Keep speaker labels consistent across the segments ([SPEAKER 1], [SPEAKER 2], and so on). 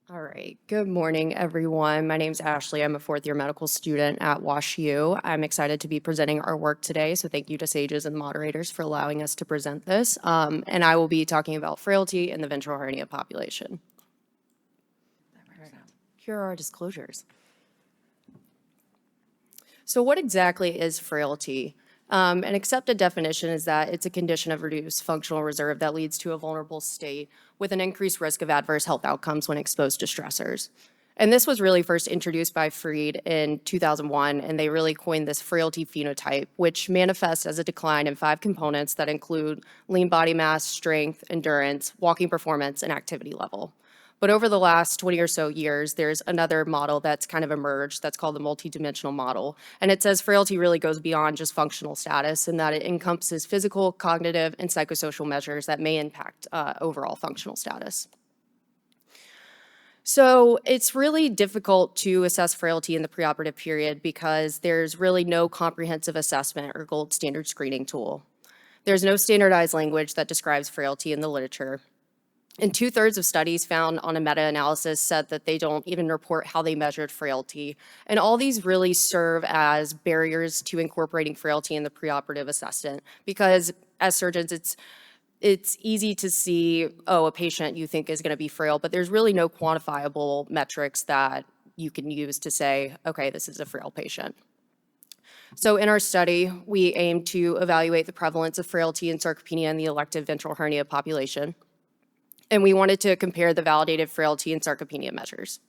[SPEAKER 1] All right. Good morning, everyone. My name's Ashley. I'm a fourth year medical student at WashU. I'm excited to be presenting our work today. So thank you to SAGES and moderators for allowing us to present this. And I will be talking about frailty in the ventral hernia population. Here are our disclosures. So what exactly is frailty? An accepted definition is that it's a condition of reduced functional reserve that leads to a vulnerable state with an increased risk of adverse health outcomes when exposed to stressors. And this was really first introduced by Freed in 2001, and they really coined this frailty phenotype, which manifests as a decline in 5 components that include lean body mass, strength, endurance, walking performance, and activity level. But over the last 20 or so years, there's another model that's kind of emerged that's called the multidimensional model. And it says frailty really goes beyond just functional status in that it encompasses physical, cognitive, and psychosocial measures that may impact overall functional status. So it's really difficult to assess frailty in the preoperative period because there's really no comprehensive assessment or gold standard screening tool. There's no standardized language that describes frailty in the literature. And 2/3 of studies found on a meta-analysis said that they don't even report how they measured frailty. And all these really serve as barriers to incorporating frailty in the preoperative assessment because as surgeons, it's easy to see, oh, a patient you think is going to be frail, but there's really no quantifiable metrics that you can use to say, okay, this is a frail patient. So in our study, we aimed to evaluate the prevalence of frailty and sarcopenia in the elective ventral hernia population. And we wanted to compare the validated frailty and sarcopenia measures.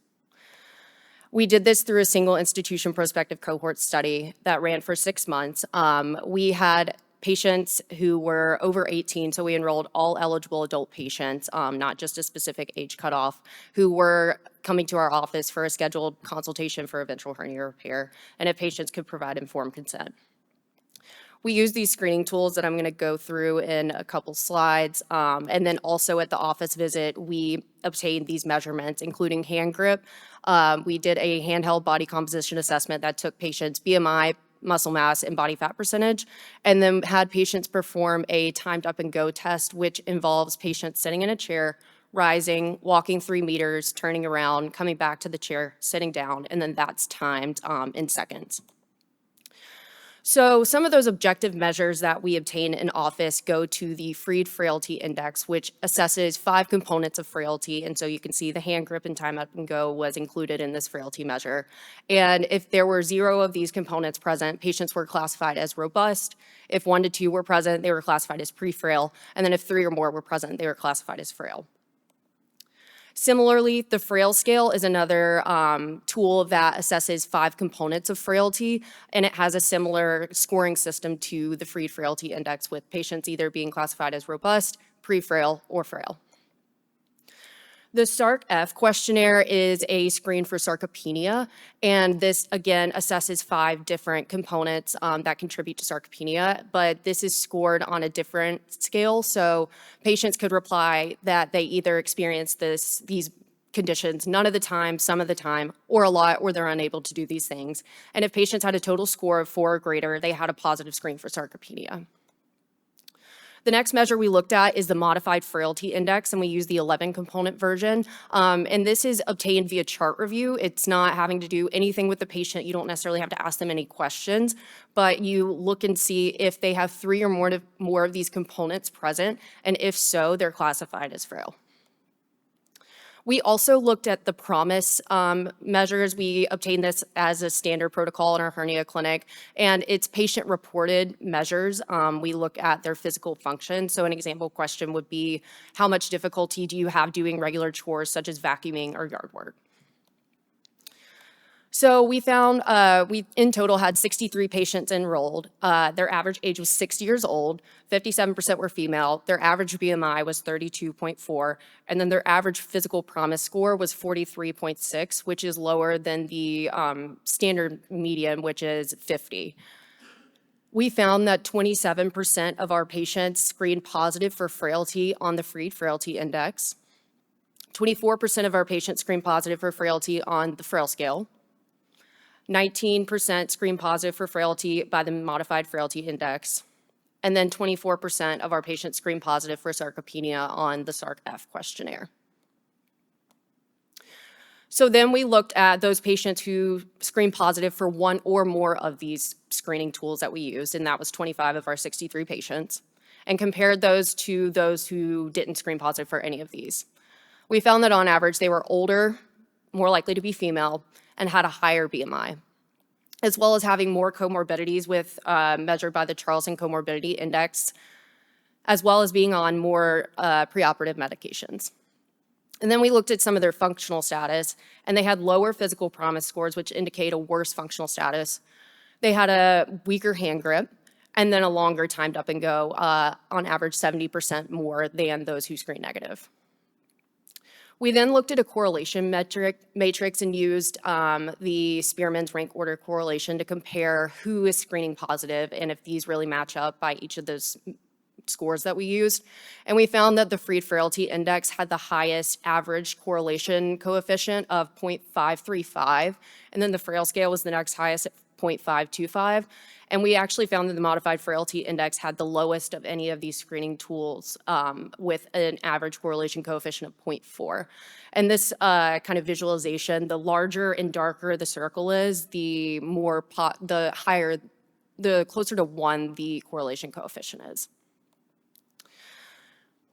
[SPEAKER 1] We did this through a single institution prospective cohort study that ran for 6 months. We had patients who were over 18, so we enrolled all eligible adult patients, not just a specific age cutoff, who were coming to our office for a scheduled consultation for a ventral hernia repair, and if patients could provide informed consent. We use these screening tools that I'm going to go through in a couple slides. And then also at the office visit, we obtained these measurements, including hand grip. We did a handheld body composition assessment that took patients' BMI, muscle mass, and body fat percentage, and then had patients perform a timed up and go test, which involves patients sitting in a chair, rising, walking 3 meters, turning around, coming back to the chair, sitting down, and then that's timed in seconds. So some of those objective measures that we obtain in office go to the Freed Frailty Index, which assesses 5 components of frailty. And so you can see the hand grip and time up and go was included in this frailty measure. And if there were 0 of these components present, patients were classified as robust. If 1 to 2 were present, they were classified as pre-frail. And then if 3 or more were present, they were classified as frail. Similarly, the frail scale is another tool that assesses 5 components of frailty, and it has a similar scoring system to the Freed Frailty Index, with patients either being classified as robust, pre-frail, or frail. The SARC-F questionnaire is a screen for sarcopenia, and this, again, assesses 5 different components that contribute to sarcopenia, but this is scored on a different scale, so patients could reply that they either experience these conditions none of the time, some of the time, or a lot, or they're unable to do these things. And if patients had a total score of 4 or greater, they had a positive screen for sarcopenia. The next measure we looked at is the modified frailty index, and we use the 11-component version. And this is obtained via chart review. It's not having to do anything with the patient. You don't necessarily have to ask them any questions, but you look and see if they have 3 or more of these components present, and if so, they're classified as frail. We also looked at the PROMIS measures. We obtained this as a standard protocol in our hernia clinic, and it's patient-reported measures. We look at their physical function. So an example question would be, how much difficulty do you have doing regular chores such as vacuuming or yard work? So we found we in total had 63 patients enrolled. Their average age was 6 years old, 57% were female, their average BMI was 32.4, and then their average physical PROMIS score was 43.6, which is lower than the standard median, which is 50. We found that 27% of our patients screened positive for frailty on the Freed Frailty Index. 24% of our patients screened positive for frailty on the frail scale. 19% screened positive for frailty by the modified frailty index, and then 24% of our patients screened positive for sarcopenia on the SARC-F questionnaire. So then we looked at those patients who screened positive for one or more of these screening tools that we used, and that was 25 of our 63 patients, and compared those to those who didn't screen positive for any of these. We found that on average, they were older, more likely to be female, and had a higher BMI, as well as having more comorbidities with measured by the Charlson Comorbidity Index, as well as being on more preoperative medications. And then we looked at some of their functional status, and they had lower physical promise scores, which indicate a worse functional status. They had a weaker hand grip, and then a longer timed up and go, on average 70% more than those who screen negative. We then looked at a correlation matrix and used the Spearman's rank order correlation to compare who is screening positive and if these really match up by each of those scores that we used. And we found that the Freed Frailty Index had the highest average correlation coefficient of 0.535, and then the Frail scale was the next highest at 0.525. And we actually found that the Modified Frailty Index had the lowest of any of these screening tools with an average correlation coefficient of 0.4. And this kind of visualization, the larger and darker the circle is, the higher, the closer to 1 the correlation coefficient is.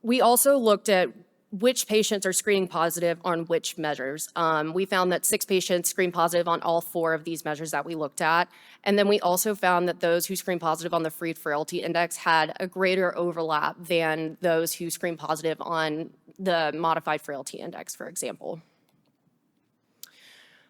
[SPEAKER 1] We also looked at which patients are screening positive on which measures. We found that 6 patients screened positive on all 4 of these measures that we looked at. And then we also found that those who screened positive on the Freed Frailty Index had a greater overlap than those who screened positive on the Modified Frailty Index, for example.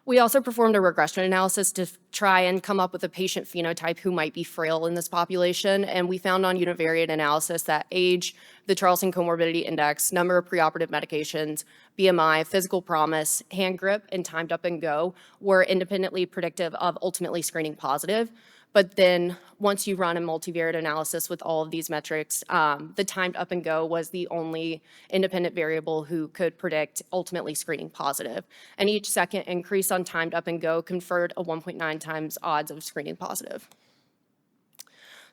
[SPEAKER 1] We also performed a regression analysis to try and come up with a patient phenotype who might be frail in this population, and we found on univariate analysis that age, the Charlson Comorbidity Index, number of preoperative medications, BMI, physical promise, hand grip, and timed up and go were independently predictive of ultimately screening positive. But then once you run a multivariate analysis with all of these metrics, the timed up and go was the only independent variable who could predict ultimately screening positive. And each second increase on timed up and go conferred a 1.9 times odds of screening positive.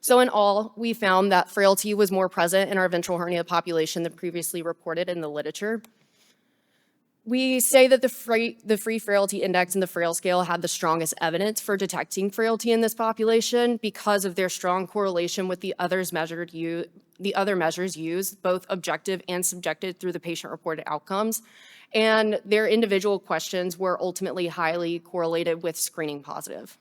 [SPEAKER 1] So in all, we found that frailty was more present in our ventral hernia population than previously reported in the literature. We say that the Free Frailty Index and the Frail scale had the strongest evidence for detecting frailty in this population because of their strong correlation with the other measures used, both objective and subjective through the patient-reported outcomes. And their individual questions were ultimately highly correlated with screening positive.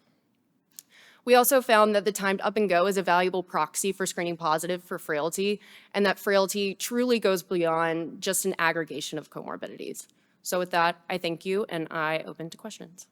[SPEAKER 1] We also found that the timed up and go is a valuable proxy for screening positive for frailty, and that frailty truly goes beyond just an aggregation of comorbidities. So with that, I thank you, and I open to questions.